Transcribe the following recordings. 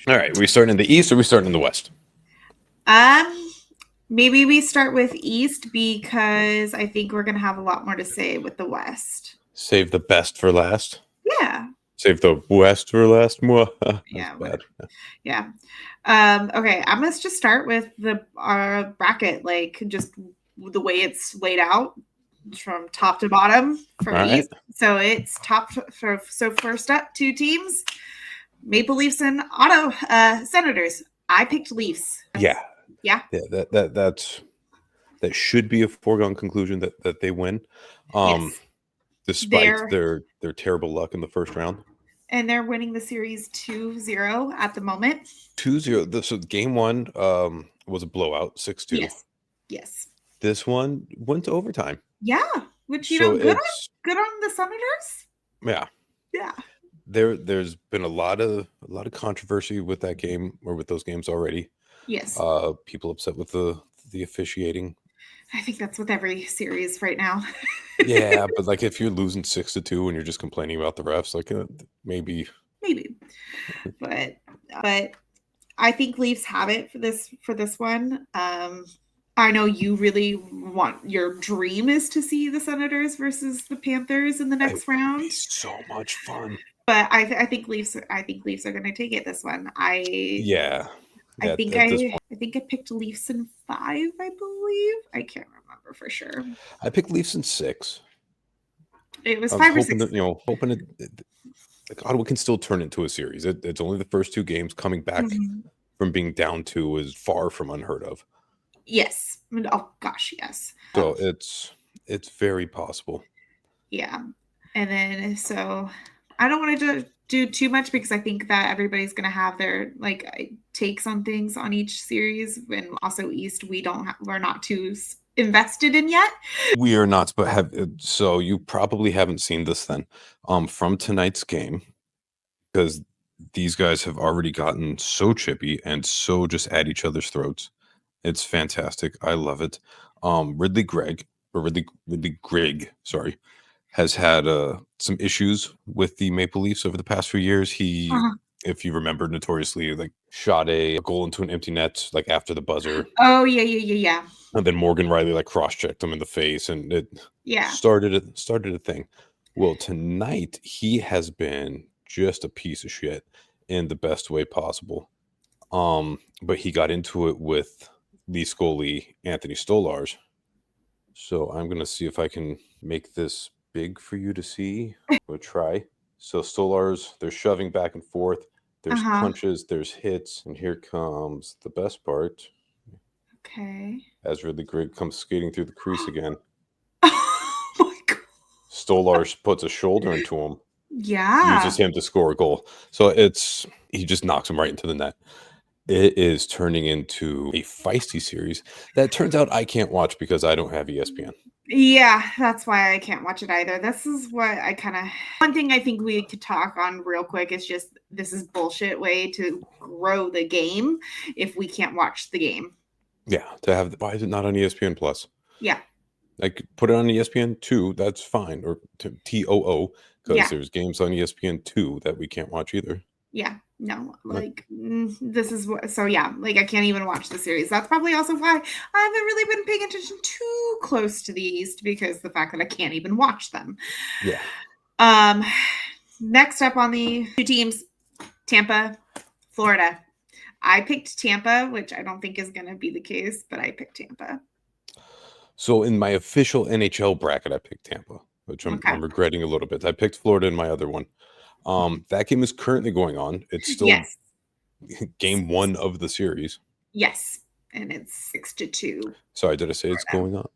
All right, we starting in the East or we starting in the West? Um, Maybe we start with East because I think we're gonna have a lot more to say with the West. Save the best for last. Yeah, Save the West for last. That's yeah, bad. whatever. Yeah. Okay, I'm gonna just start with the bracket, like just the way it's laid out from top to bottom All from right. East. So it's top for so first up, two teams: Maple Leafs and Auto Senators. I picked Leafs. Yeah, Yeah. yeah. That should be a foregone conclusion that they win, um, Yes. despite They're their terrible luck in the first round. and they're winning the series 2-0 at the moment. 2-0. So game one was a blowout, 6-2. Yes. Yes. This one went to overtime. Yeah. Which So it's good on the Senators. yeah. Yeah. There's been a lot of controversy with that game or with those games already. Yes. People upset with the officiating. I think that's with every series right now. Yeah, but like if you're losing 6-2 and you're just complaining about the refs, like maybe. Maybe. But but I think Leafs have it for this one. I know you really want your dream is to see the Senators versus the Panthers in the It next would be round. so much fun. But I think Leafs. I think Leafs are going to take it this one. Yeah. Yeah, at this point. I think I picked Leafs in 5. I believe I can't remember for sure. I picked Leafs in 6. It was I was 5 or hoping 6. that, hoping like Ottawa can still turn into a series. It's only the first two games. Coming back Mhm. from being down two is far from unheard of. Yes. Oh gosh, yes. So it's very possible. Yeah. And then so I don't want to do too much because I think that everybody's going to have their takes on things on each series, and also East we're not too invested in yet. We are not, but so you probably haven't seen this then. From tonight's game, because these guys have already gotten so chippy and so just at each other's throats. It's fantastic. I love it. Ridley Grigg, sorry, has had some issues with the Maple Leafs over the past few years. He, Uh-huh. if you remember, notoriously like shot a goal into an empty net like after the buzzer, Oh yeah, yeah, yeah, yeah. and then Morgan Riley like cross-checked him in the face, and it Yeah. started a thing. Well, tonight he has been just a piece of shit in the best way possible. But he got into it with Leafs goalie Anthony Stolarz. So I'm gonna see if I can make this big for you to see. We'll try. So Stolarz, they're shoving back and forth. There's Uh-huh. punches, there's hits, and here comes the best part Okay. as Ridley Grigg comes skating through the crease again. Oh my god. Stolarz puts a shoulder into him, uses Yeah. him to score a goal. So he just knocks him right into the net. It is turning into a feisty series that turns out I can't watch because I don't have ESPN. Yeah, that's why I can't watch it either. This is what I kind of one thing I think we could talk on real quick is just this is bullshit way to grow the game if we can't watch the game. Yeah, why is it not on ESPN Plus? Yeah. Like put it on ESPN2, that's fine, or TOO, because Yeah. there's games on ESPN2 that we can't watch either. Yeah. No, Like, this is what, so yeah, like I can't even watch the series. That's probably also why I haven't really been paying attention too close to the East because the fact that I can't even watch them. yeah. Um, Next up on the two teams, Tampa, Florida. I picked Tampa, which I don't think is going to be the case, but I picked Tampa. So in my official NHL bracket, I picked Tampa, which Okay. I'm regretting a little bit. I picked Florida in my other one. That game is currently going on. It's still Yes. game one of the series. Yes. And it's 6-2. Sorry, did I say it's Florida. going on?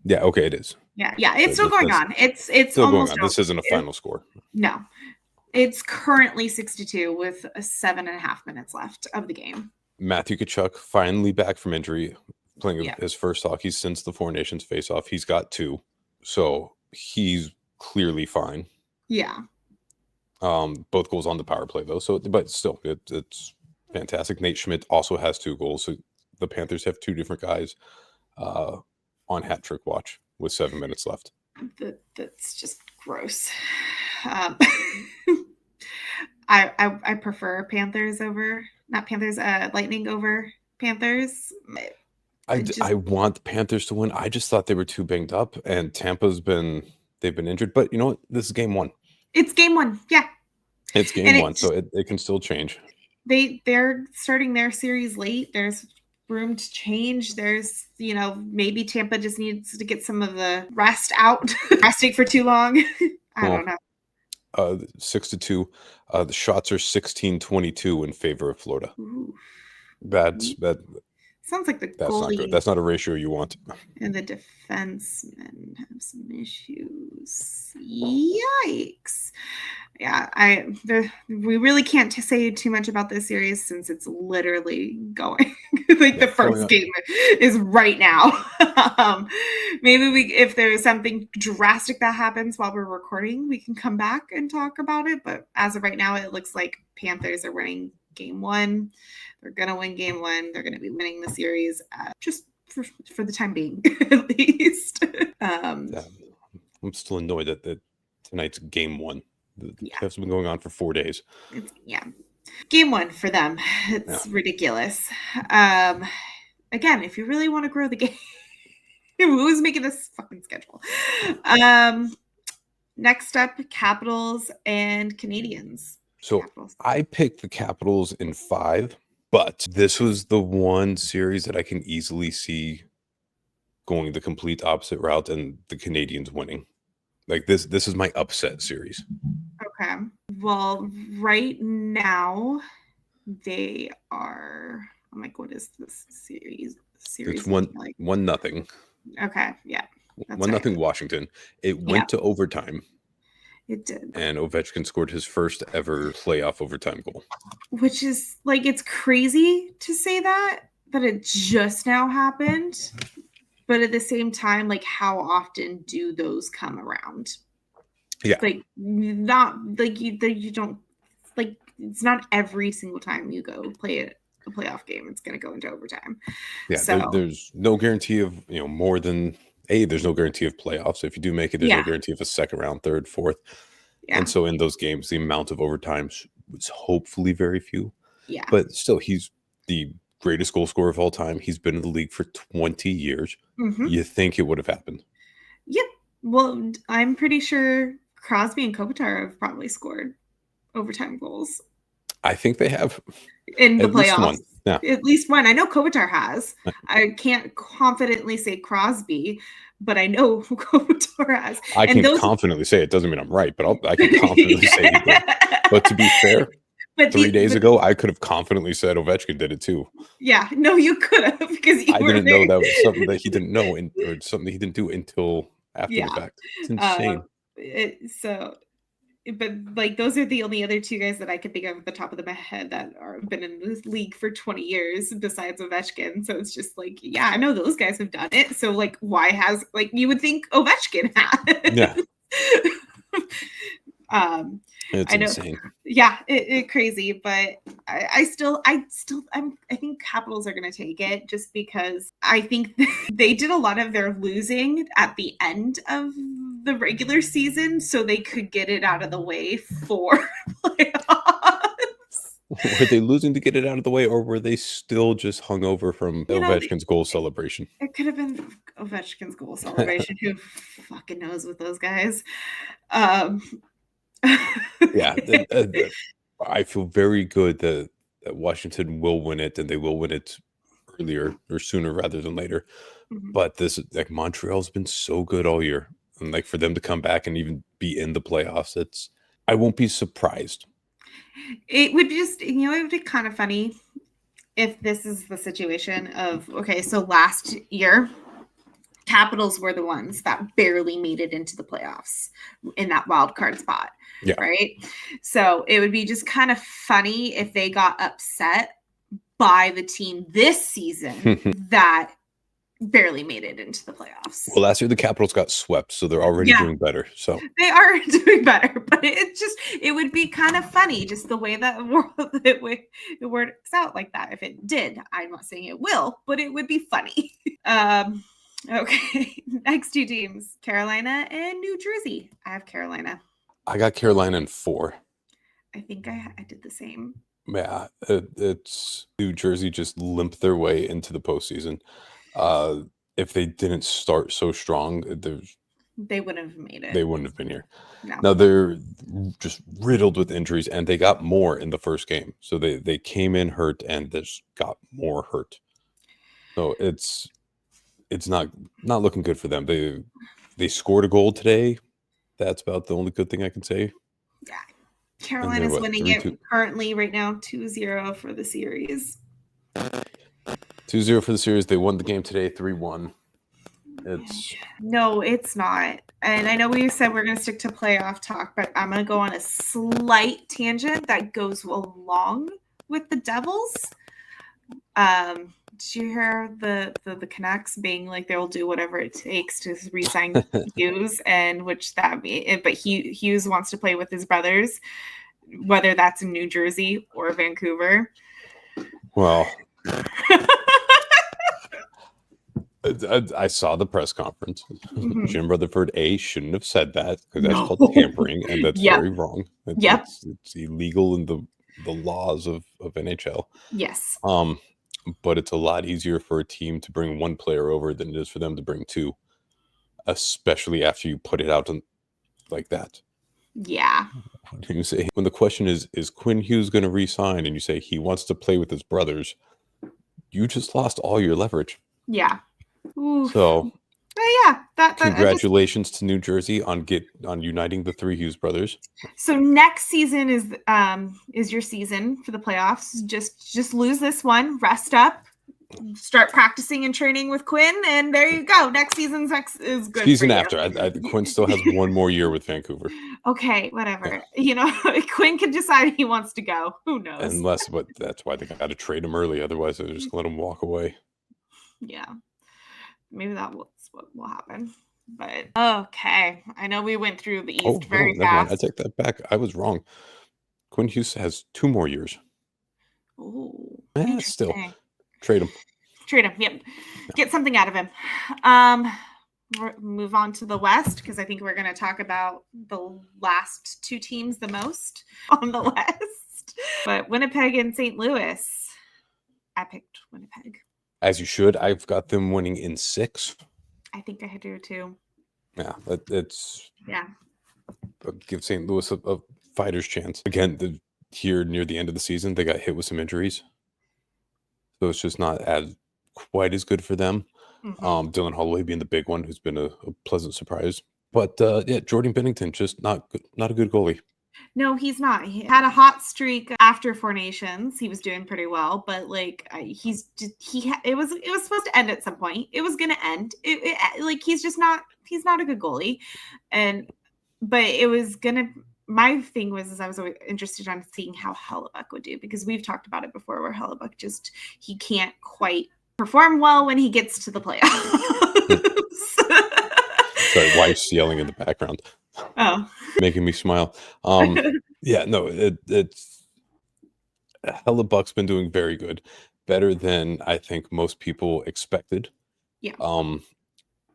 Yeah, okay, it is. Yeah. Yeah. It's So still going on. It's still going almost on. over. This isn't a final score. No. It's currently 6-2 with 7.5 minutes left of the game. Matthew Tkachuk finally back from injury, playing Yeah. his first hockey since the Four Nations face-off. He's got 2, so he's clearly fine. Yeah. Both goals on the power play though, so but still, it's fantastic. Nate Schmidt also has 2 goals, so the Panthers have 2 different guys on hat trick watch with 7 minutes left. That's just gross. Um, I prefer Panthers over, not Panthers, Lightning over Panthers. I want the Panthers to win. I just thought they were too banged up, and they've been injured. But you know what? This is game one. It's game one. Yeah. It's game And one, so it can still change. They're starting their series late. There's room to change. There's, maybe Tampa just needs to get some of the rest out. Resting for too long. I don't know. 6-2. The shots are 16-22 in favor of Florida. Ooh. That Sounds like the that's goalie not good. That's not a ratio you want. And the defensemen have some issues. Yikes. Yeah, we really can't say too much about this series since it's literally going. The first game is right now. Maybe if there's something drastic that happens while we're recording, we can come back and talk about it. But as of right now, it looks like Panthers are winning game one. They're going to win game one. They're going to be winning the series just for the time being, at least. I'm still annoyed that tonight's game one. The playoffs have been going on for 4 days. Game one for them. It's ridiculous. Again, if you really want to grow the game, who's making this fucking schedule? Next up, Capitals and Canadians. So I picked the Capitals in 5, but this was the one series that I can easily see going the complete opposite route and the Canadians winning. Like this is my upset series. Okay. Well, right now they are. I'm like, what is this series? It's 1-0. Okay. Yeah. 1-0 Washington. It went to overtime. It did. And Ovechkin scored his first ever playoff overtime goal. Which is it's crazy to say that it just now happened. But at the same time, how often do those come around? Yeah. Not you don't it's not every single time you go play a playoff game, it's going to go into overtime. Yeah. So, there's no guarantee of, more than there's no guarantee of playoffs. If you do make it, there's no guarantee of a second round, third, fourth. Yeah. And so in those games, the amount of overtimes was hopefully very few. Yeah. But still, he's the greatest goal scorer of all time. He's been in the league for 20 years. Mm-hmm. You think it would have happened? Yep. Well, I'm pretty sure Crosby and Kopitar have probably scored overtime goals. I think they have. In the playoffs. Yeah. At least one. I know Kopitar has. I can't confidently say Crosby, but I know Kopitar has. I can confidently say it. Doesn't mean I'm right, but I can confidently say he did. But to be fair, 3 days ago, I could have confidently said Ovechkin did it too. Yeah. No, you could have because I didn't know that was something that he didn't know or something he didn't do until after the fact. It's insane. But those are the only other two guys that I could think of at the top of my head that have been in this league for 20 years besides Ovechkin. So it's just I know those guys have done it. So why has you would think Ovechkin has? Yeah. It's insane. Yeah, it's crazy, but I think Capitals are going to take it just because I think they did a lot of their losing at the end of the regular season so they could get it out of the way for playoffs. Were they losing to get it out of the way, or were they still just hungover from Ovechkin's goal celebration? It could have been Ovechkin's goal celebration. Who fucking knows with those guys? Yeah, I feel very good that Washington will win it, and they will win it earlier or sooner rather than later. Mm-hmm. But this Montreal's been so good all year, and for them to come back and even be in the playoffs, I won't be surprised. It would just it would be kind of funny if this is the situation of so last year Capitals were the ones that barely made it into the playoffs in that wild card spot. Yeah. Right. So it would be just kind of funny if they got upset by the team this season that barely made it into the playoffs. Well, last year the Capitals got swept, so they're already doing better. So they are doing better, but it would be kind of funny just the way that it works out like that. If it did, I'm not saying it will, but it would be funny. Okay, next two teams, Carolina and New Jersey. I have Carolina. I got Carolina in 4. I think I did the same. Yeah, it's New Jersey just limped their way into the postseason. If they didn't start so strong, They wouldn't have made they it. wouldn't have been here. No. Now they're just riddled with injuries, and they got more in the first game. So they came in hurt and just got more hurt. So it's not looking good for them. They scored a goal today. That's about the only good thing I can say. Yeah. And they're Carolina's what, winning 3-2? it currently right now 2-0 for the series. 2-0 for the series. They won the game today 3-1. No, it's not. And I know we said we're going to stick to playoff talk, but I'm going to go on a slight tangent that goes along with the Devils. Did you hear the Canucks being like they'll do whatever it takes to re-sign Hughes, and which that mean, but Hughes wants to play with his brothers, whether that's in New Jersey or Vancouver. Well, I saw the press conference. Mm-hmm. Jim Rutherford shouldn't have said that because that's called tampering, and that's very wrong. It's illegal in the laws of NHL. Yes. But it's a lot easier for a team to bring one player over than it is for them to bring two, especially after you put it out like that. Yeah. When you say, when the question is Quinn Hughes going to re-sign, and you say he wants to play with his brothers, you just lost all your leverage. Yeah. Oof. So, yeah, congratulations to New Jersey on uniting the three Hughes brothers. So next season is your season for the playoffs. Just lose this one, rest up, start practicing and training with Quinn, and there you go. Next season is good. Season after, Quinn still has one more year with Vancouver. Okay, whatever. Yeah. Quinn can decide he wants to go. Who knows? But that's why they got to trade him early. Otherwise, they're just going to let him walk away. Yeah, maybe that's what will happen. But okay, I know we went through the East very fast. Never mind. I take that back. I was wrong. Quinn Hughes has 2 more years. Oh, still trade him. Trade him. Yep. Get something out of him. Move on to the West, because I think we're going to talk about the last 2 teams the most on the West. But Winnipeg and St. Louis. I picked Winnipeg. As you should. I've got them winning in 6. I think I do too. Yeah, it's give St. Louis a fighter's chance. Again, here near the end of the season, they got hit with some injuries, so it's just not quite as good for them. Mm-hmm. Dylan Holloway being the big one, who's been a pleasant surprise. But Jordan Binnington, just not a good goalie. No, he's not. He had a hot streak after Four Nations. He was doing pretty well, but it was supposed to end at some point. It was going to end. He's not a good goalie, but it was gonna. My thing was I was always interested on seeing how Hellebuyck would do, because we've talked about it before, where Hellebuyck he can't quite perform well when he gets to the playoffs. Sorry, wife's yelling in the background. Oh, making me smile. It's Hellebuyck's been doing very good, better than I think most people expected. Yeah.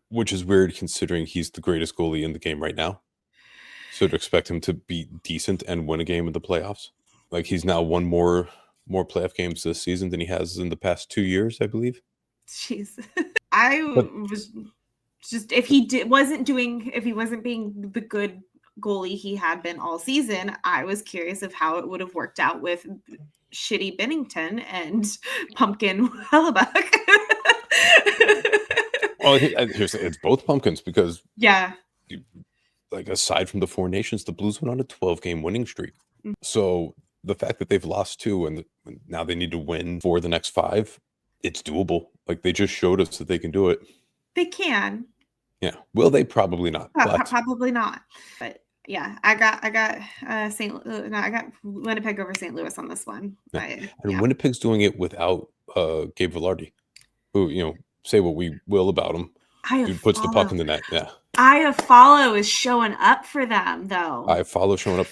Which is weird considering he's the greatest goalie in the game right now. So to expect him to be decent and win a game in the playoffs, like he's now won more playoff games this season than he has in the past 2 years, I believe. Jeez, was just if he wasn't being the good goalie he had been all season, I was curious of how it would have worked out with shitty Binnington and pumpkin Hellebuyck. Well, it's both pumpkins, because aside from the Four Nations, the Blues went on a 12-game winning streak. Mm-hmm. So the fact that they've lost 2 and now they need to win 4 the next 5, it's doable. Like, they just showed us that they can do it. They can. Yeah. Will they? Probably not. Probably not. But yeah, I got I got Winnipeg over St. Louis on this one. Yeah. Winnipeg's doing it without Gabe Vilardi, who, say what we will about him, dude puts the puck in the net. Yeah. Iafallo is showing up for them, though. Iafallo showing up.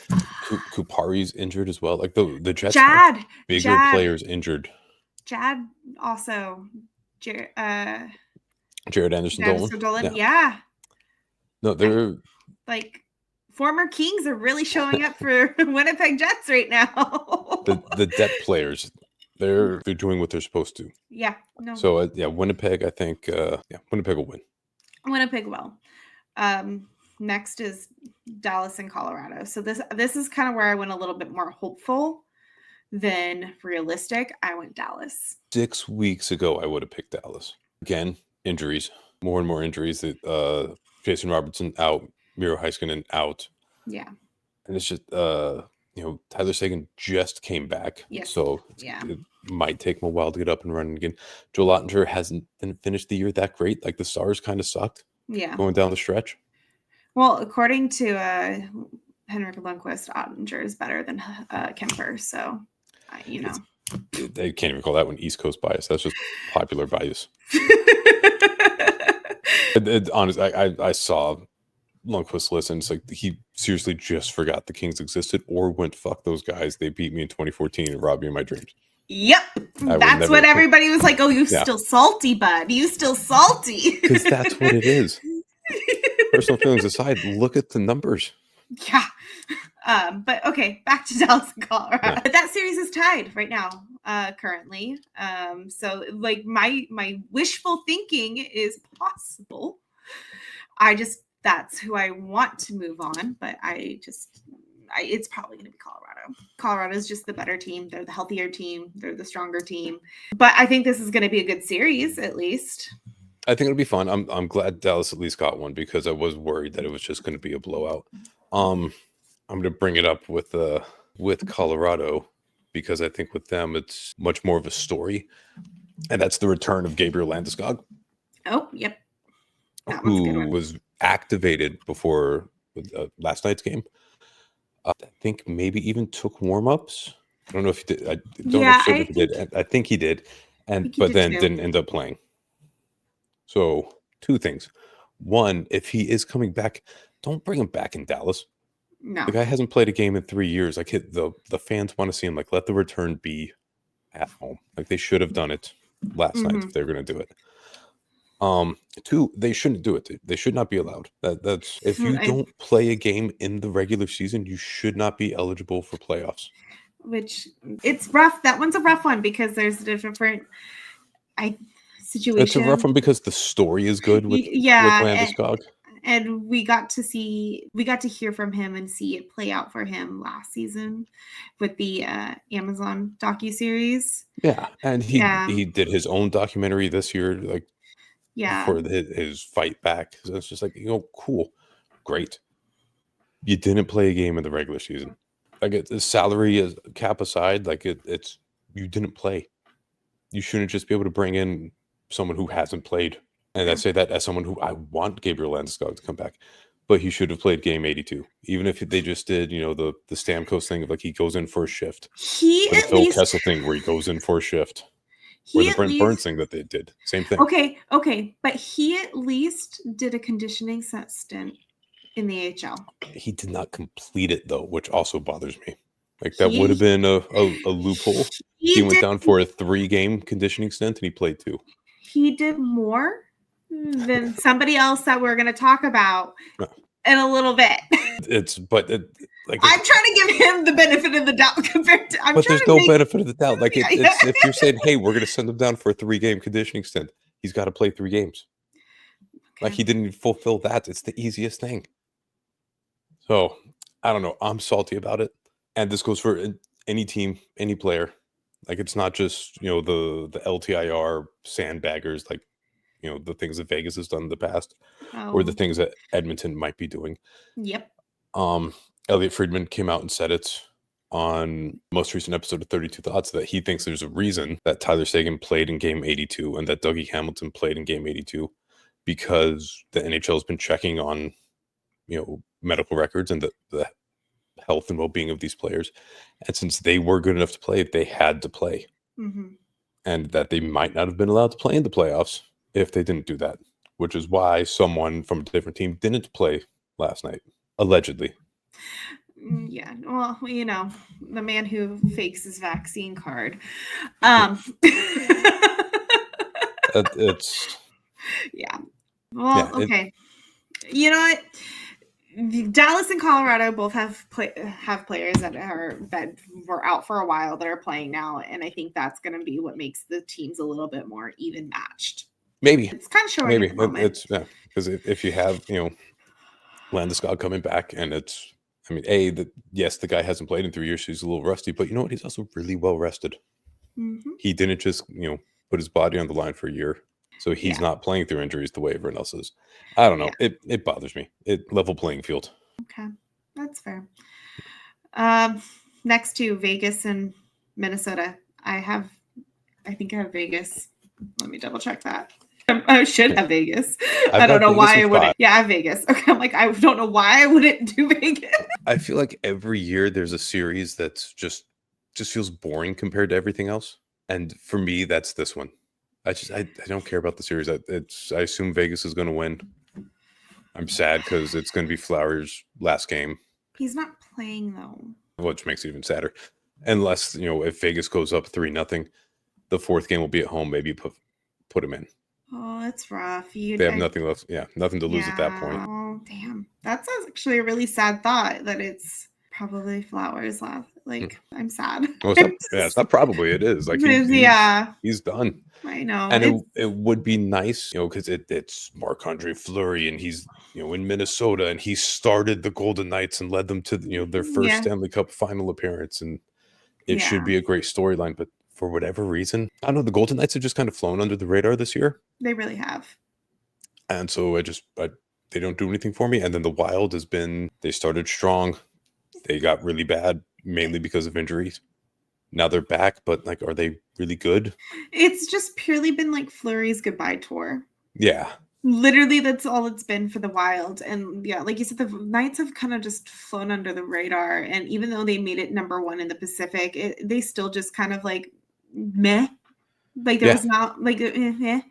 Kupari's injured as well. Like the Jets have bigger players injured. Jad also. Jared Anderson Dolan. Yeah. No, they're former Kings are really showing up for Winnipeg Jets right now. The depth players, they're doing what they're supposed to. Yeah, no. So Winnipeg, I think Winnipeg will win. Winnipeg will. Next is Dallas and Colorado. So this is kind of where I went a little bit more hopeful than realistic. I went Dallas. 6 weeks ago, I would have picked Dallas. Again, injuries, more and more injuries. That Jason Robertson out, Miro Heiskanen out. Yeah. And it's just Tyler Seguin just came back. Yes. So it might take him a while to get up and running again. Joel Ottinger hasn't finished the year that great. Like the Stars kind of sucked. Yeah. Going down the stretch. Well, according to Henrik Lundqvist, Ottinger is better than Kemper. So, They can't even call that one East Coast bias. That's just popular bias. Honestly, I saw Lundqvist list, and it's like he seriously just forgot the Kings existed or went, fuck those guys. They beat me in 2014 and robbed me of my dreams. Yep. That's what everybody was like, oh, you still salty, bud. You still salty. Because that's what it is. Personal feelings aside, look at the numbers. Yeah. But okay, back to Dallas and Colorado. Yeah. But that series is tied right now, currently. So like my wishful thinking is possible. That's who I want to move on, but it's probably going to be Colorado. Colorado is just the better team. They're the healthier team. They're the stronger team. But I think this is going to be a good series, at least. I think it'll be fun. I'm glad Dallas at least got one because I was worried that it was just going to be a blowout. I'm going to bring it up with Colorado because I think with them it's much more of a story, and that's the return of Gabriel Landeskog. Oh, yep. Who was activated before last night's game. I think maybe even took warm-ups. I don't know if he did. I don't know if he did. I think he did. But then didn't end up playing. So 2 things. One, if he is coming back, don't bring him back in Dallas. No. The guy hasn't played a game in 3 years. Like the fans want to see him. Like, let the return be at home. Like they should have done it last night if they're going to do it. 2, they shouldn't do it. They should not be allowed. That's if you don't play a game in the regular season, you should not be eligible for playoffs. Which it's rough. That one's a rough one because there's a different situation. It's a rough one because the story is good with Landeskog. And we got to hear from him and see it play out for him last season with the Amazon docuseries. Yeah, and he did his own documentary this year, like for his fight back. So it's just like, cool, great. You didn't play a game in the regular season. Like the salary is cap aside, like it's you didn't play. You shouldn't just be able to bring in someone who hasn't played. And I say that as someone who I want Gabriel Landeskog to come back, but he should have played game 82. Even if they just did, the Stamkos thing of like he goes in for a shift. The Phil Kessel thing where he goes in for a shift. Or the Brent Burns thing that they did. Same thing. Okay. But he at least did a conditioning stint in the AHL. He did not complete it though, which also bothers me. Like that would have been a loophole. He went down for a 3-game conditioning stint and he played 2. He did more than somebody else that we're going to talk about in a little bit. I'm trying to give him the benefit of the doubt compared to. But there's no benefit of the doubt. Like it's if you're saying, hey, we're going to send him down for a 3-game conditioning stint, he's got to play 3 games. Okay. Like he didn't fulfill that. It's the easiest thing. So I don't know. I'm salty about it, and this goes for any team, any player. Like it's not just the LTIR sandbaggers, like the things that Vegas has done in the past, or the things that Edmonton might be doing. Yep. Elliot Friedman came out and said it on the most recent episode of 32 Thoughts that he thinks there's a reason that Tyler Seguin played in game 82 and that Dougie Hamilton played in game 82 because the NHL has been checking on medical records and the health and well-being of these players, and since they were good enough to play, they had to play, and that they might not have been allowed to play in the playoffs if they didn't do that, which is why someone from a different team didn't play last night, allegedly. Yeah, well, the man who fakes his vaccine card. It's yeah. Well, okay. You know what? Dallas and Colorado both have players that were out for a while that are playing now, and I think that's going to be what makes the teams a little bit more even matched. Maybe It's kind of showing at the moment. It's because if you have Landeskog coming back, and it's yes, the guy hasn't played in 3 years, so he's a little rusty, but you know what? He's also really well rested. Mm-hmm. He didn't just put his body on the line for a year, so he's not playing through injuries the way everyone else is. I don't know. It bothers me. Level playing field. Okay, that's fair. Next to Vegas and Minnesota, I think I have Vegas. Let me double check that. I should have Vegas. I don't know why I wouldn't. Yeah, I have Vegas. Okay, I'm like, I don't know why I wouldn't do Vegas. I feel like every year there's a series that's just feels boring compared to everything else, and for me, that's this one. I don't care about the series. I assume Vegas is going to win. I'm sad because it's going to be Flowers' last game. He's not playing though, which makes it even sadder. Unless if Vegas goes up 3-0, the fourth game will be at home. Maybe put him in. Oh, that's rough. They have nothing left. Yeah, nothing to lose at that point. Oh, damn. That's actually a really sad thought that it's probably Flowers left. Like, I'm sad. Well, it's not probably. It is. Like, he's done. I know. And it would be nice, because it's Marc-Andre Fleury, and he's, in Minnesota, and he started the Golden Knights and led them to, their first Stanley Cup final appearance. And it should be a great storyline. But for whatever reason, I don't know, the Golden Knights have just kind of flown under the radar this year. They really have. And so they don't do anything for me. And then the Wild they started strong. They got really bad, mainly because of injuries. Now they're back, but are they really good? It's just purely been like Fleury's goodbye tour. Yeah. Literally, that's all it's been for the Wild. And yeah, like you said, the Knights have kind of just flown under the radar. And even though they made it number one in the Pacific, they still just kind of like meh. Like there was not like meh.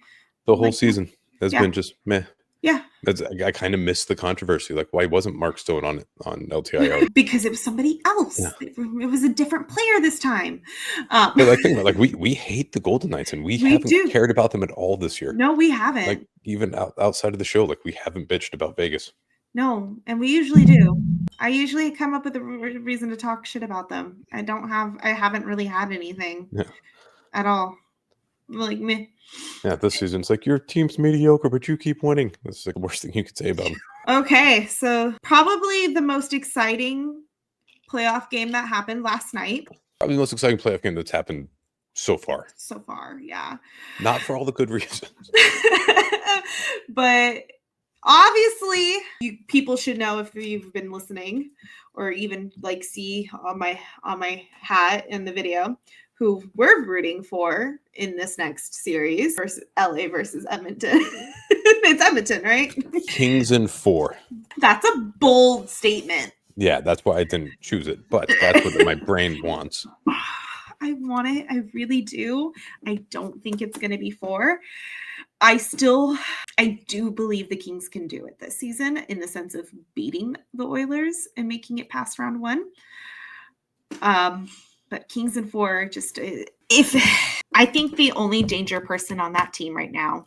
The whole season has been just meh. Yeah. I kind of missed the controversy. Like, why wasn't Mark Stone on LTIR? Because it was somebody else. Yeah. It was a different player this time. But think about we hate the Golden Knights, and we haven't cared about them at all this year. No, we haven't. Like, even outside of the show, we haven't bitched about Vegas. No, and we usually do. I usually come up with a reason to talk shit about them. I haven't really had anything at all. Like me. Yeah, this season it's like your team's mediocre, but you keep winning. That's the worst thing you could say about them. Okay, so probably the most exciting playoff game that happened last night. Probably the most exciting playoff game that's happened so far. So far, yeah. Not for all the good reasons. But obviously, people should know if you've been listening, or even see on my hat in the video, who we're rooting for in this next series versus LA versus Edmonton. It's Edmonton, right? Kings in 4. That's a bold statement. Yeah, that's why I didn't choose it, but that's what my brain wants. I want it. I really do. I don't think it's going to be 4. I do believe the Kings can do it this season in the sense of beating the Oilers and making it past round 1. But Kings in 4, I think the only danger person on that team right now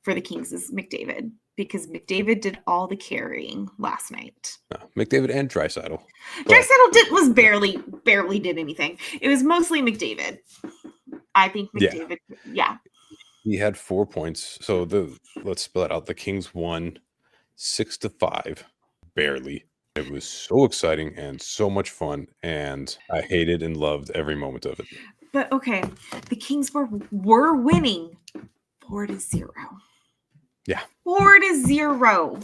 for the Kings is McDavid, because McDavid did all the carrying last night. McDavid and Draisaitl. Draisaitl barely did anything. It was mostly McDavid. I think McDavid, yeah. He had 4 points. So let's spell it out. The Kings won 6-5, barely. It was so exciting and so much fun, and I hated and loved every moment of it. But okay, the Kings were winning 4-0. Yeah. 4-0.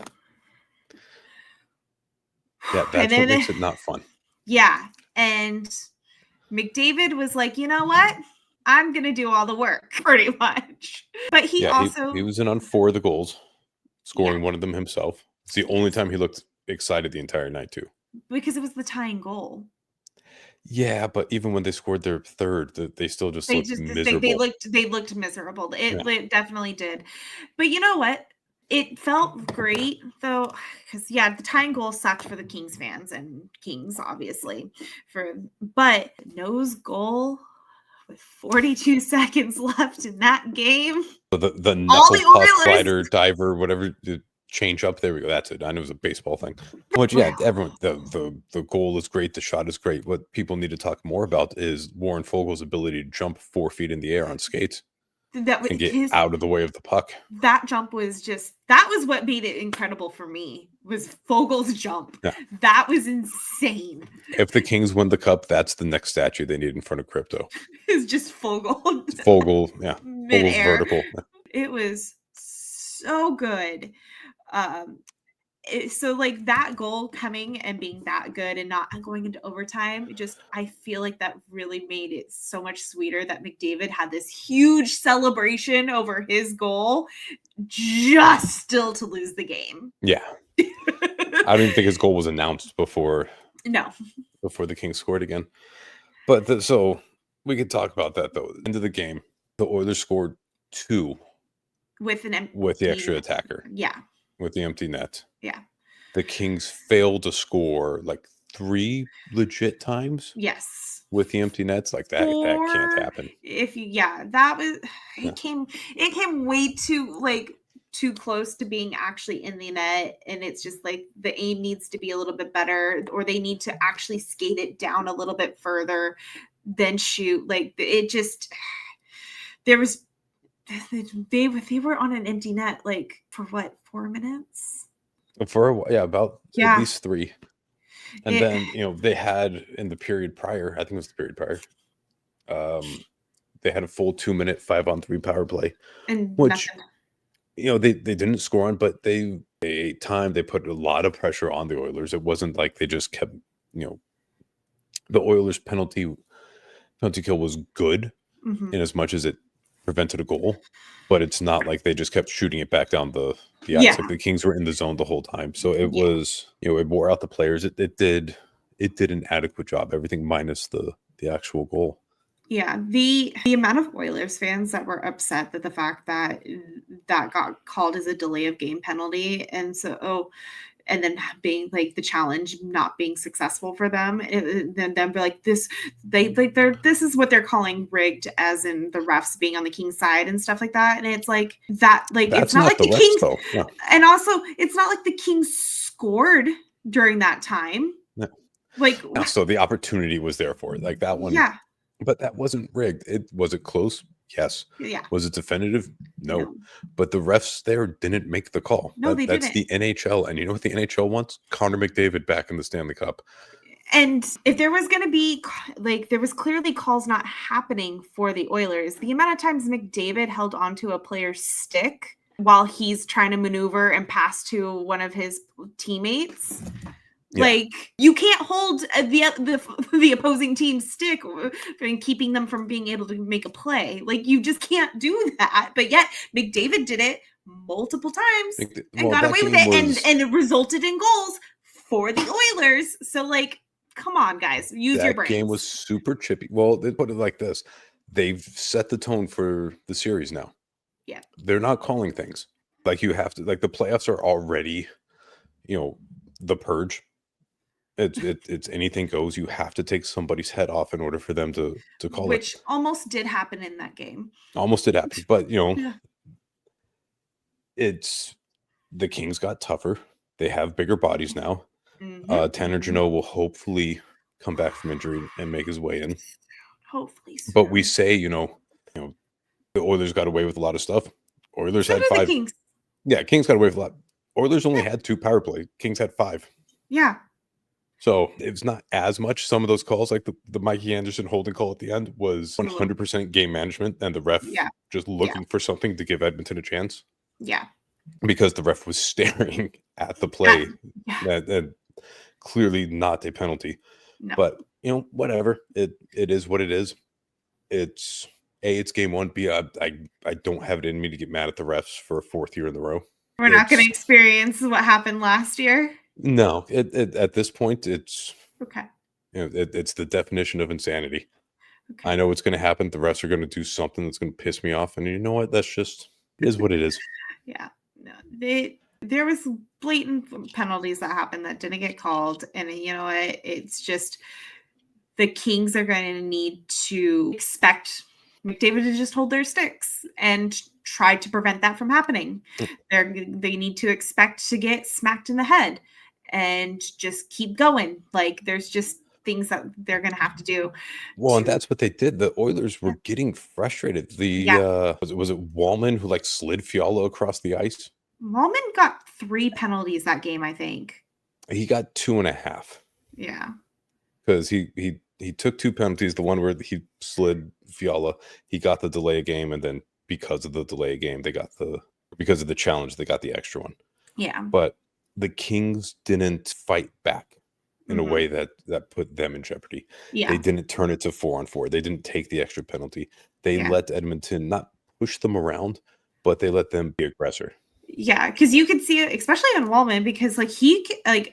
Yeah, that's what makes it not fun. Yeah, and McDavid was like, you know what? I'm going to do all the work, pretty much. But he was in on 4 of the goals, scoring one of them himself. It's the only time he looked excited the entire night too, because it was the tying goal. Yeah, but even when they scored their third, they still looked miserable. They looked miserable. It definitely did. But you know what? It felt great though, because the tying goal sucked for the Kings fans and Kings, obviously. But Noah's goal with 42 seconds left in that game. The knuckle puck slider diver, whatever. change up. There we go. That's it. I know it was a baseball thing. Which, yeah, everyone, the goal is great. The shot is great. What people need to talk more about is Warren Fogel's ability to jump 4 feet in the air on skates and get out of the way of the puck. That jump was that was what made it incredible for me, was Fogel's jump. Yeah. That was insane. If the Kings win the cup, that's the next statue they need in front of Crypto. It's just Fogel. Fogel, yeah. Mid-air. Fogel's vertical. It was so good. So like that goal coming and being that good and not going into overtime, I feel like that really made it so much sweeter that McDavid had this huge celebration over his goal, just still to lose the game. Yeah. I don't even think his goal was announced before the Kings scored again. But so we could talk about that though. End of the game, the Oilers scored 2 with the extra attacker. Yeah. With the empty net. Yeah. The Kings failed to score like 3 legit times. Yes. With the empty nets, like that can't happen. That was it came way too close to being actually in the net, and it's just like the aim needs to be a little bit better, or they need to actually skate it down a little bit further than shoot. Like it just there was they were on an empty net like for what, 4 minutes? For a while, at least 3. And then, they had in the period prior, I think it was the period prior, they had a full 2-minute 5-on-3 power play. And which, nothing. They didn't score on, but they ate time. They put a lot of pressure on the Oilers. It wasn't like they just kept, the Oilers penalty kill was good in as much as it prevented a goal, but it's not like they just kept shooting it back down the ice. Like the Kings were in the zone the whole time. So it was, it wore out the players. It did an adequate job, everything minus the actual goal. Yeah, the amount of Oilers fans that were upset that the fact that got called as a delay of game penalty, and then being like the challenge not being successful for them, and then them be like this is what they're calling rigged, as in the refs being on the Kings side and stuff like that. And it's like that, like that's it's not like the refs, Kings though. Yeah. And also it's not like the Kings scored during that time. No. Like so the opportunity was there for it. Like that one. Yeah. But that wasn't rigged. Was it close? Yes. Yeah. Was it definitive? No. But the refs there didn't make the call. No, they didn't. That's the NHL. And you know what the NHL wants? Connor McDavid back in the Stanley Cup. And if there was going to be, there was clearly calls not happening for the Oilers. The amount of times McDavid held onto a player's stick while he's trying to maneuver and pass to one of his teammates. Yeah. Like, you can't hold the opposing team's stick and keeping them from being able to make a play. Like, you just can't do that. But yet, McDavid did it multiple times and got away with it, and it resulted in goals for the Oilers. So, like, come on, guys. Use your brains. That game was super chippy. Well, they put it like this. They've set the tone for the series now. Yeah. They're not calling things. Like, you have to, like, the playoffs are already, the purge. It's anything goes. You have to take somebody's head off in order for them to call it. Which almost did happen in that game. Almost did happen. But, it's the Kings got tougher. They have bigger bodies now. Tanner Jeannot will hopefully come back from injury and make his way in. Hopefully so. But we say, the Oilers got away with a lot of stuff. Oilers had 5. Kings. Yeah, Kings got away with a lot. Oilers only had 2 power play. Kings had 5. Yeah. So it's not as much. Some of those calls, like the Mikey Anderson holding call at the end, was 100% game management, and the ref just looking for something to give Edmonton a chance. Yeah. Because the ref was staring at the play. And clearly not a penalty. No. But, whatever. It is what it is. It's game 1. B, I don't have it in me to get mad at the refs for a 4th year in a row. We're not going to experience what happened last year. No, at this point, it's okay. It's the definition of insanity. Okay. I know what's going to happen. The refs are going to do something that's going to piss me off, and you know what? That's just is what it is. Yeah, no, there was blatant penalties that happened that didn't get called, and you know what? It's just the Kings are going to need to expect McDavid to just hold their sticks and try to prevent that from happening. They need to expect to get smacked in the head and just keep going. Like there's just things that they're going to have to do. Well, and that's what they did. The Oilers were getting frustrated. Was it Wallman who like slid Fiala across the ice? Wallman got 3 penalties that game, I think. He got 2.5. Yeah. Because he took 2 penalties. The one where he slid Fiala, he got the delay of game, and then because of the delay of game, because of the challenge, they got the extra one. Yeah. But the Kings didn't fight back in a way that put them in jeopardy. Yeah. They didn't turn it to 4-on-4. They didn't take the extra penalty. They let Edmonton not push them around, but they let them be aggressor. Yeah, because you could see it, especially on Wallman, because like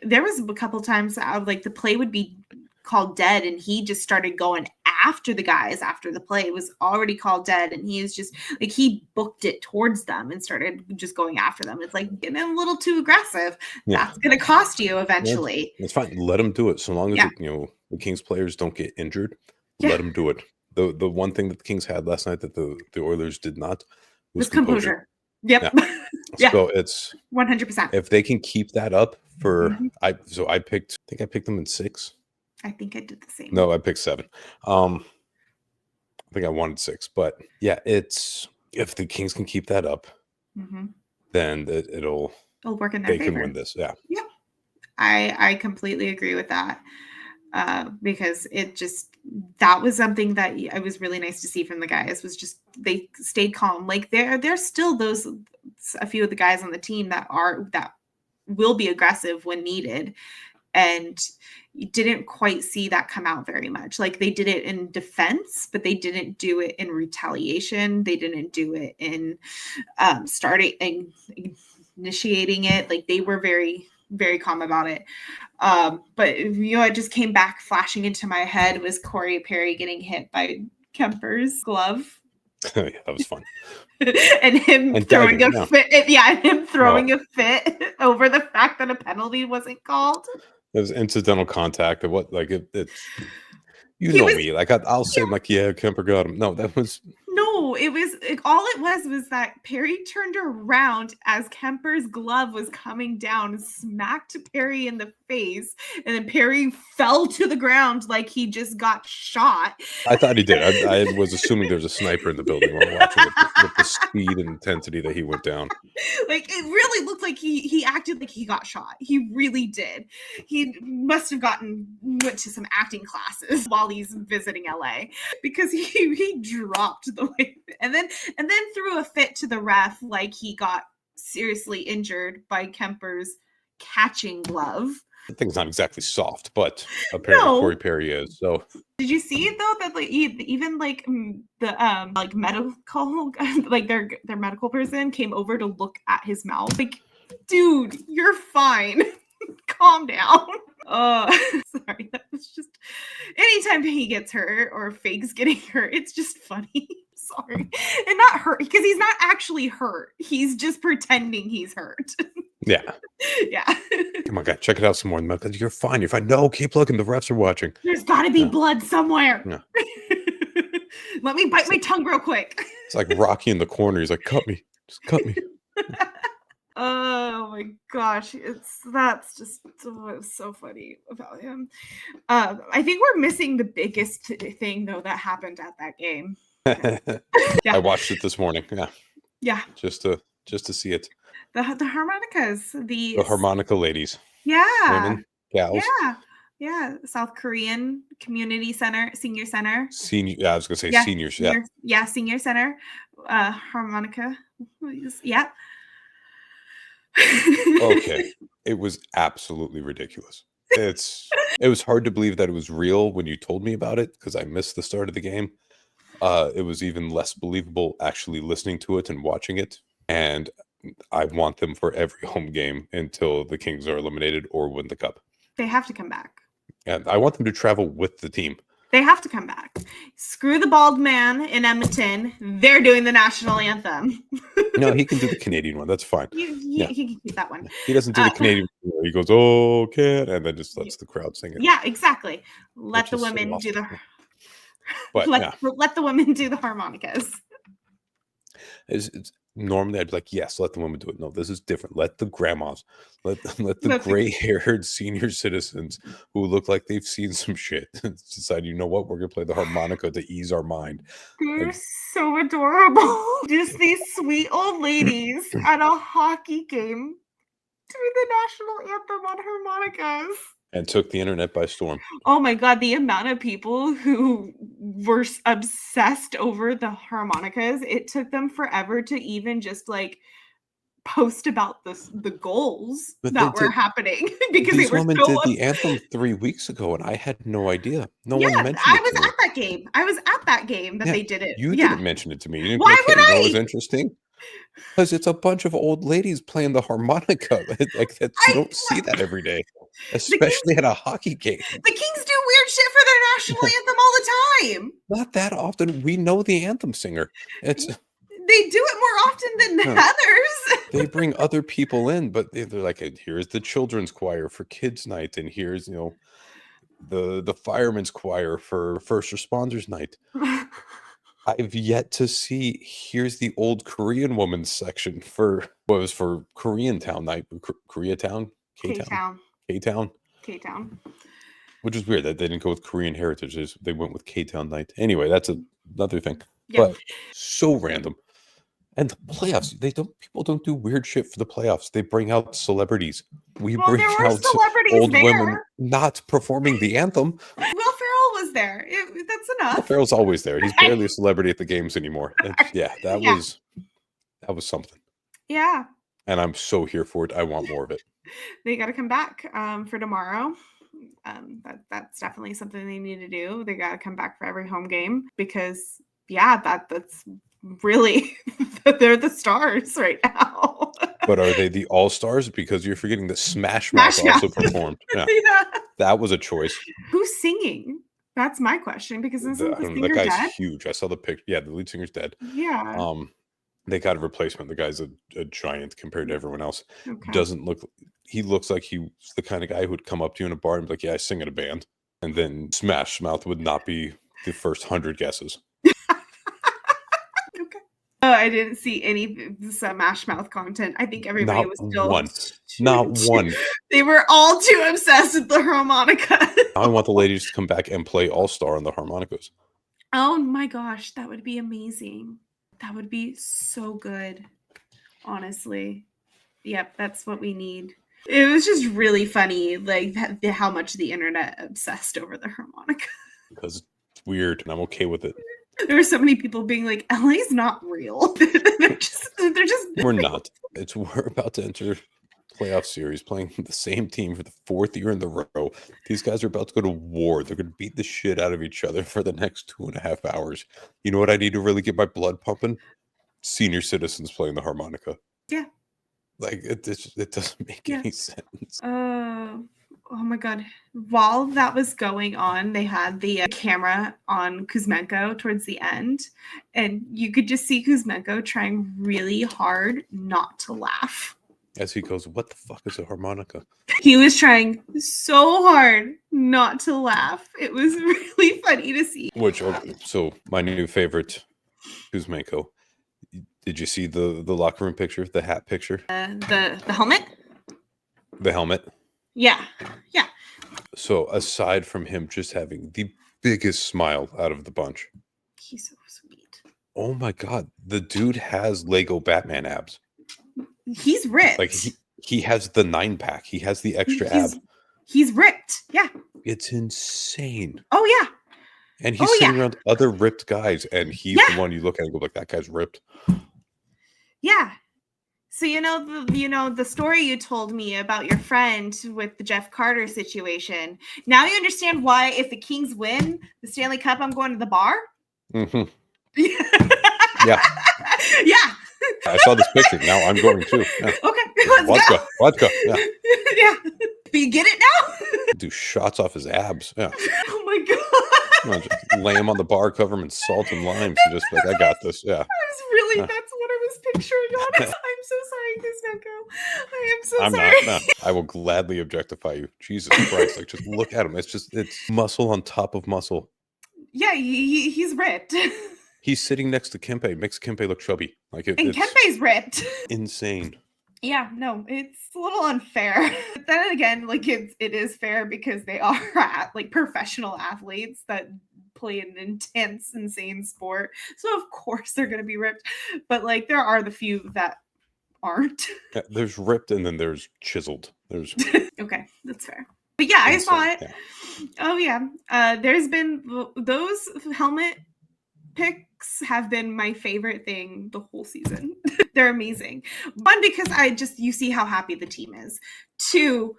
there was a couple times out like the play would be called dead, and he just started going after the guys after the play was already called dead, and he is just like he booked it towards them and started just going after them. It's like getting a little too aggressive. Yeah. That's going to cost you eventually. It's fine. Let them do it, so long as the Kings players don't get injured. Let them do it. The one thing that the Kings had last night that the Oilers did not was composure. Yep. Yeah. So it's 100%. If they can keep that up for I think I picked them in 6. I think I did the same. No, I picked 7. I think I wanted 6, but yeah, if the Kings can keep that up, then it'll work in their favor. They can win this. Yeah. Yep. I completely agree with that. Because that was something that it was really nice to see from the guys was just they stayed calm. Like there's still a few of the guys on the team that will be aggressive when needed, and you didn't quite see that come out very much. Like they did it in defense, but they didn't do it in retaliation. They didn't do it in starting and initiating it. Like they were very, very calm about it. But it just came back flashing into my head was Corey Perry getting hit by Kemper's glove. Yeah, that was fun. and him throwing a fit. Yeah, him throwing a fit over the fact that a penalty wasn't called. It was incidental contact. Of what like it's me. Like I'll say like Kemper got him. No, that was. No, it was all it was that Perry turned around as Kemper's glove was coming down, smacked Perry in the face, and then Perry fell to the ground like he just got shot. I thought he did. I was assuming there was a sniper in the building while watching with the speed and intensity that he went down. Like it really looked like he acted like he got shot. He really did. He must have went to some acting classes while he's visiting LA because he dropped the way and then threw a fit to the ref like he got seriously injured by Kemper's catching glove. I think it's not exactly soft, but apparently Corey Perry is. So did you see it though that like even like the like medical like their medical person came over to look at his mouth like, dude, you're fine. Calm down. Sorry, that was just anytime he gets hurt or fakes getting hurt, it's just funny. Sorry. And not hurt because he's not actually hurt. He's just pretending he's hurt. Yeah. Yeah. Come on, guys, check it out some more. You're fine. You're fine. No, keep looking. The refs are watching. There's got to be blood somewhere. Yeah. Let me bite my tongue real quick. It's like Rocky in the corner. He's like, cut me. Just cut me. Oh my gosh. That's just so funny about him. I think we're missing the biggest thing though that happened at that game. Yeah. I watched it this morning. Yeah. Yeah. Just to see it. The Harmonicas. The Harmonica ladies. Yeah. Women, gals. Yeah. Yeah. South Korean Community Center, Senior Center. I was gonna say seniors. Yeah, Senior Center. Harmonica. Yeah. Okay. It was absolutely ridiculous. It was hard to believe that it was real when you told me about it because I missed the start of the game. It was even less believable actually listening to it and watching it. And I want them for every home game until the Kings are eliminated or win the cup. They have to come back. And I want them to travel with the team. They have to come back. Screw the bald man in Edmonton. They're doing the national anthem. No, he can do the Canadian one. That's fine. He can keep that one. He doesn't do the Canadian one. He goes, "Oh, kid," and then just lets the crowd sing it. Yeah, exactly. Let the women do the But yeah, let the women do the harmonicas. it's normally I'd be like, yes, let the women do it. No, this is different. Let the grandmas, let the gray-haired senior citizens who look like they've seen some shit decide, you know what, we're gonna play the harmonica to ease our mind. They're so adorable. Just these sweet old ladies at a hockey game doing the national anthem on harmonicas. And took the internet by storm. Oh my god, the amount of people who were obsessed over the harmonicas, it took them forever to even just like post about the goals that were happening because these they were women so did the anthem 3 weeks ago, and I had no idea. No one mentioned I it was to me. at that game. I was at that game that Yeah, they did it. you Yeah. didn't mention it to me. You didn't be Why like, would "Hey, you know what's I? interesting?" Because it's a bunch of old ladies playing the harmonica. Like, that's you don't see that every day, especially at a hockey game. The Kings do weird shit for their national anthem all the time. Not that often. We know the anthem singer. It's They do it more often than the others. they bring other people in, but they're like, here's the children's choir for kids' night, and here's, you know, the firemen's choir for first responders night. I've yet to see, here's the old Korean woman's section for what was for Koreatown night, Koreatown, K-Town. K-Town. K-Town. Which is weird that they didn't go with Korean heritage. They went with K-Town night. Anyway, that's another thing. Yep. But so random. And the playoffs, people don't do weird shit for the playoffs. They bring out celebrities. We bring out old women not performing the anthem. Will Ferrell was there. That's enough. Will Ferrell's always there. He's barely a celebrity at the games anymore. Yeah, that was something. Yeah. And I'm so here for it. I want more of it. They got to come back for tomorrow. That's definitely something they need to do. They got to come back for every home game because, yeah, that's really they're the stars right now. But are they the all-stars? Because you're forgetting that Smash Mouth also performed. Yeah. Yeah. That was a choice. Who's singing? That's my question, because isn't the singer that guy's dead? huge. I saw the picture. Yeah, the lead singer's dead. Yeah. They got a replacement. The guy's a giant compared to everyone else. Okay. He looks like he's the kind of guy who would come up to you in a bar and be like, yeah, I sing in a band. And then Smash Mouth would not be the first 100 guesses. Okay. Oh, I didn't see any Smash Mouth content. I think everybody was still not one. They were all too obsessed with the harmonica. I want the ladies to come back and play All-Star on the harmonicas. Oh my gosh, that would be amazing. That would be so good. Honestly. Yep, that's what we need. It was just really funny, like how much the internet obsessed over the harmonica. Because it's weird, and I'm okay with it. There were so many people being like, LA's not real. they're just We're not. We're about to enter playoff series, playing the same team for the 4th year in the row. These guys are about to go to war. They're going to beat the shit out of each other for the next 2.5 hours. You know what I need to really get my blood pumping? Senior citizens playing the harmonica. Yeah. Like, it doesn't make any sense. Oh my god. While that was going on, they had the camera on Kuzmenko towards the end, and you could just see Kuzmenko trying really hard not to laugh. As he goes, what the fuck is a harmonica? He was trying so hard not to laugh. It was really funny to see. So my new favorite, Kuzmenko. Did you see the locker room picture, the hat picture? The helmet? The helmet? Yeah. Yeah. So aside from him just having the biggest smile out of the bunch. He's so sweet. Oh my god. The dude has Lego Batman abs. He's ripped. Like he has the 9-pack. He has the extra ab. He's ripped. Yeah. It's insane. Oh yeah. And he's sitting around other ripped guys, and he's the one you look at and go like, that guy's ripped. Yeah. So you know the story you told me about your friend with the Jeff Carter situation. Now you understand why if the Kings win the Stanley Cup, I'm going to the bar? Mm-hmm. Yeah. Yeah. I saw this picture. Now I'm going too. Yeah. Okay. Let's go. Yeah. Yeah. But you get it now? Do shots off his abs. Yeah. Oh my god. Just lay him on the bar, cover him in salt and limes, and just like, I got this. Yeah. That's what I was picturing. Honest. I'm so sorry, Kuzmenko. I am so sorry. I'm not. No. I will gladly objectify you. Jesus Christ. Like, just look at him. It's muscle on top of muscle. Yeah, he's ripped. He's sitting next to Kempe. Makes Kempe look chubby. Like And it's Kempe's ripped. insane. Yeah, no, it's a little unfair. But then again, like it is fair because they are like professional athletes that play an intense, insane sport. So of course they're gonna be ripped. But like there are the few that aren't. Yeah, there's ripped and then there's chiseled. There's Okay, that's fair. But yeah, I saw it. Yeah. Oh yeah. There's been those helmet picks have been my favorite thing the whole season. They're amazing. One, because you see how happy the team is. Two,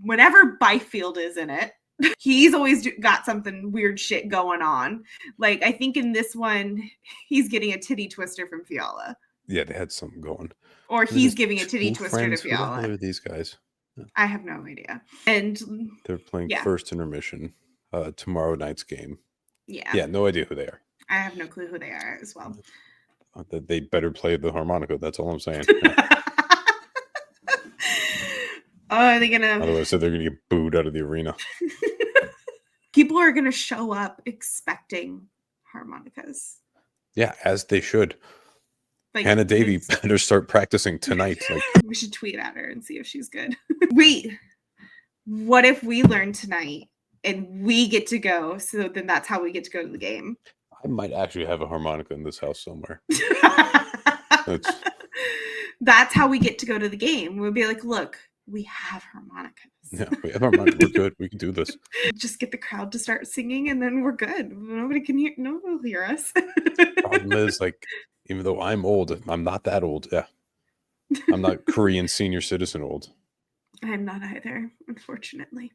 whenever Byfield is in it, he's always got something weird shit going on. Like, I think in this one, he's getting a titty twister from Fiala. Yeah, they had something going. Or he's giving a titty twister to Fiala. Who the hell are these guys? I have no idea. And they're playing first intermission tomorrow night's game. Yeah, no idea who they are. I have no clue who they are as well. They better play the harmonica. That's all I'm saying. Are they gonna? Otherwise, they're gonna get booed out of the arena. People are gonna show up expecting harmonicas. Yeah, as they should. Like, Hannah Davey better start practicing tonight. Like, we should tweet at her and see if she's good. Wait, what if we learn tonight and we get to go? So then that's how we get to go to the game. I might actually have a harmonica in this house somewhere. That's how we get to go to the game. We'll be like, look, we have harmonicas. Yeah, we have harmonicas. We're good. We can do this. Just get the crowd to start singing and then we're good. Nobody will hear us. Problem is, like, even though I'm old, I'm not that old. Yeah. I'm not Korean senior citizen old. I'm not either, unfortunately.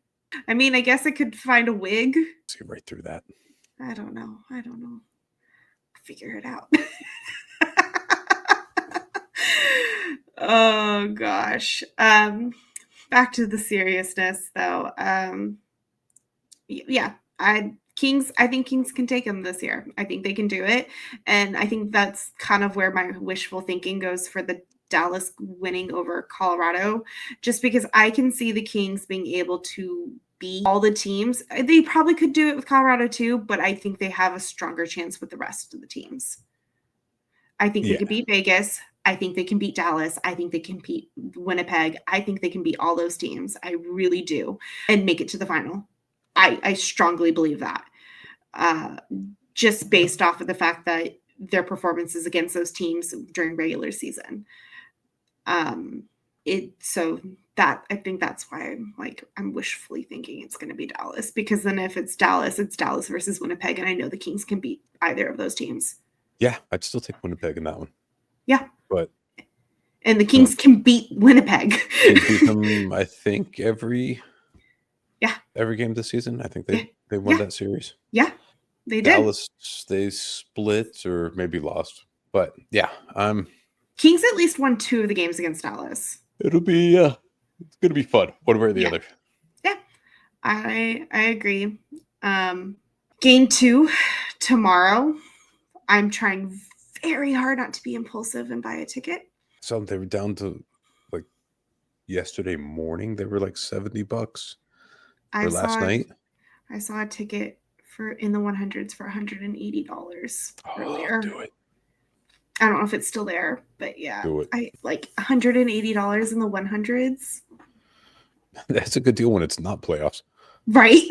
I mean, I guess I could find a wig. See right through that. I don't know. Figure it out. Oh gosh. Back to the seriousness though. Yeah, I think Kings can take them this year. I think they can do it. And I think that's kind of where my wishful thinking goes for the Dallas winning over Colorado, just because I can see the Kings being able to beat all the teams. They probably could do it with Colorado too, but I think they have a stronger chance with the rest of the teams. I think they could beat Vegas. I think they can beat Dallas. I think they can beat Winnipeg. I think they can beat all those teams. I really do. And make it to the final. I strongly believe that. Just based off of the fact that their performances against those teams during regular season. I think that's why I'm wishfully thinking it's going to be Dallas, because then if it's Dallas versus Winnipeg, and I know the Kings can beat either of those teams. Yeah, I'd still take Winnipeg in that one. Yeah, and the Kings can beat Winnipeg. They beat them, I think, every game this season. I think they won that series. Yeah, they did. Dallas, they split or maybe lost, but yeah, Kings at least won 2 of the games against Dallas. It'll be it's gonna be fun, one way or the other. Yeah, I agree. Game 2 tomorrow. I'm trying very hard not to be impulsive and buy a ticket. So they were down to yesterday morning. They were $70 for last night. I saw a ticket in the 100s for $180 earlier. Do it. I don't know if it's still there, but yeah, do it. I $180 in the 100s. That's a good deal when it's not playoffs. Right.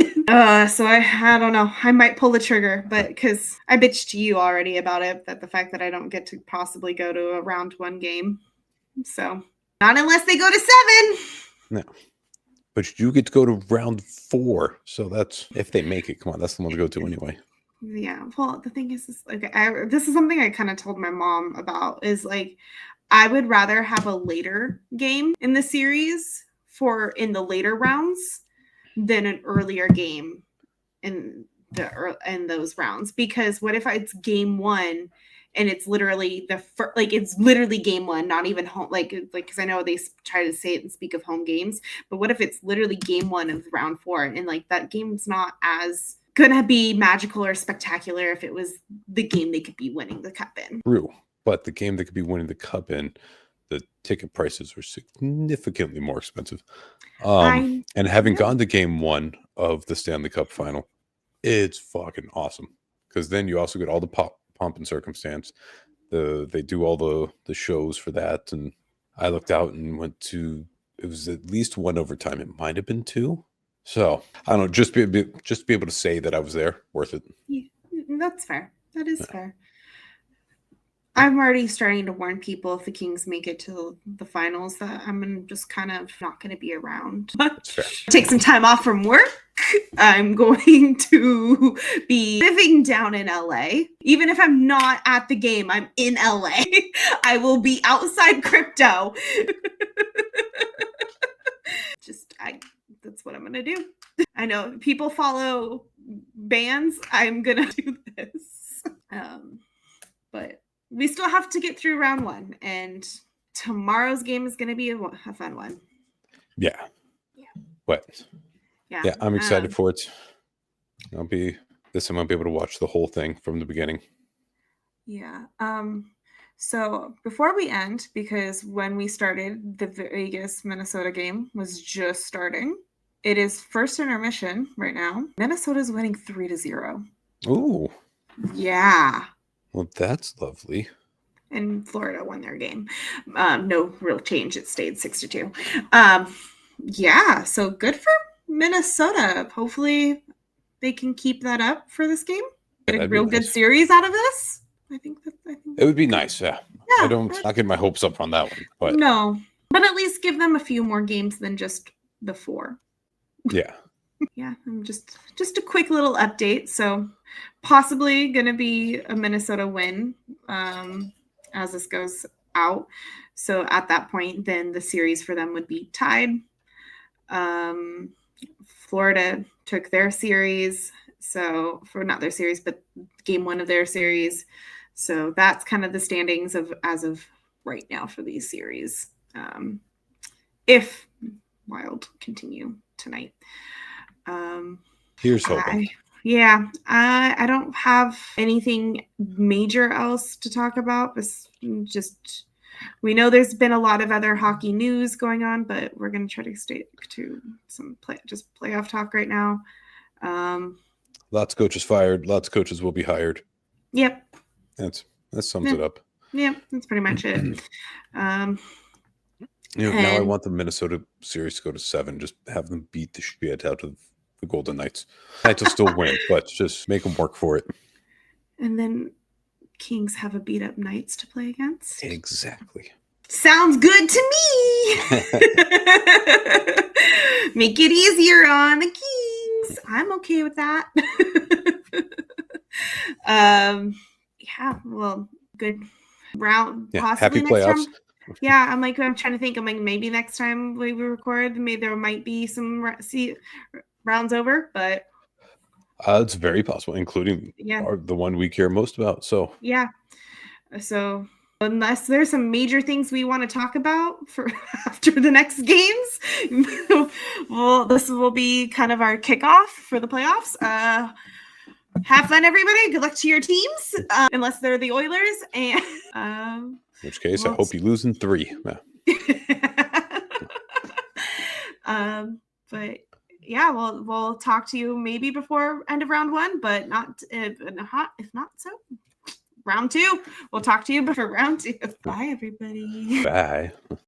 So I don't know. I might pull the trigger, but because I bitched to you already about it, that the fact that I don't get to possibly go to a round 1 game. So not unless they go to 7. No. But you get to go to round 4. So that's if they make it. Come on, that's the one to go to anyway. Yeah. Well, the thing is this is something I kind of told my mom about, is I would rather have a later game in the series in the later rounds than an earlier game in those rounds, because what if it's game 1 and it's literally it's literally game 1, not even home, because I know they try to say it and speak of home games, but what if it's literally game 1 of round 4 and that game's not as gonna be magical or spectacular if it was the game they could be winning the cup in. True, but the game they could be winning the cup in, the ticket prices are significantly more expensive. And having gone to game 1 of the Stanley Cup final, It's fucking awesome because then you also get all the pomp and circumstance. They do all the shows for that, and I looked out and went to. It was at least one overtime. It might have been two. So I don't know. Just be able to say that I was there, worth it. Yeah, that's fair. That is fair. I'm already starting to warn people if the Kings make it to the finals that I'm just kind of not going to be around. That's fair. Take some time off from work. I'm going to be living down in LA. Even if I'm not at the game, I'm in LA. I will be outside crypto. That's what I'm going to do. I know people follow bands. I'm going to do this. But we still have to get through round one, and tomorrow's game is going to be a fun one. Yeah. What? Yeah, I'm excited for it. This time I'll be able to watch the whole thing from the beginning. Yeah. So before we end, because when we started, the Vegas Minnesota game was just starting. It is first intermission right now. Minnesota's winning 3-0. Ooh. Yeah. Well, that's lovely. And Florida won their game. No real change. It stayed 6-2. Yeah, so good for Minnesota. Hopefully they can keep that up for this game. Get a real good series out of this. I think it would be nice. Yeah. I don't get my hopes up on that one. But no. But at least give them a few more games than just the 4. Yeah. Yeah, just a quick little update. So possibly going to be a Minnesota win as this goes out. So at that point, then the series for them would be tied. Florida took their series. So for not their series, but game 1 of their series. So that's kind of the standings as of right now for these series. If Wild continue tonight. Here's hoping. I don't have anything major else to talk about. It's just we know there's been a lot of other hockey news going on, but we're going to try to stick to some playoff talk right now. Lots of coaches fired. Lots of coaches will be hired. Yep. That sums it up. Yep, that's pretty much it. Now I want the Minnesota series to go to 7. Just have them beat the shit out of the Golden Knights. Knights will still win, but just make them work for it. And then Kings have a beat up Knights to play against. Exactly. Sounds good to me. Make it easier on the Kings. I'm okay with that. Yeah, well, good round. Yeah, possibly happy playoffs. Time. Yeah, I'm trying to think. I'm like, maybe next time we record, maybe there might be some rounds over, but it's very possible, including the one we care most about. So yeah, so unless there's some major things we want to talk about for after the next games, well, this will be kind of our kickoff for the playoffs. Have fun, everybody. Good luck to your teams, unless they're the Oilers. And in which case, I hope you lose in 3. But yeah, we'll talk to you maybe before end of round 1, but not if not so round 2. We'll talk to you before round 2. Bye, everybody. Bye.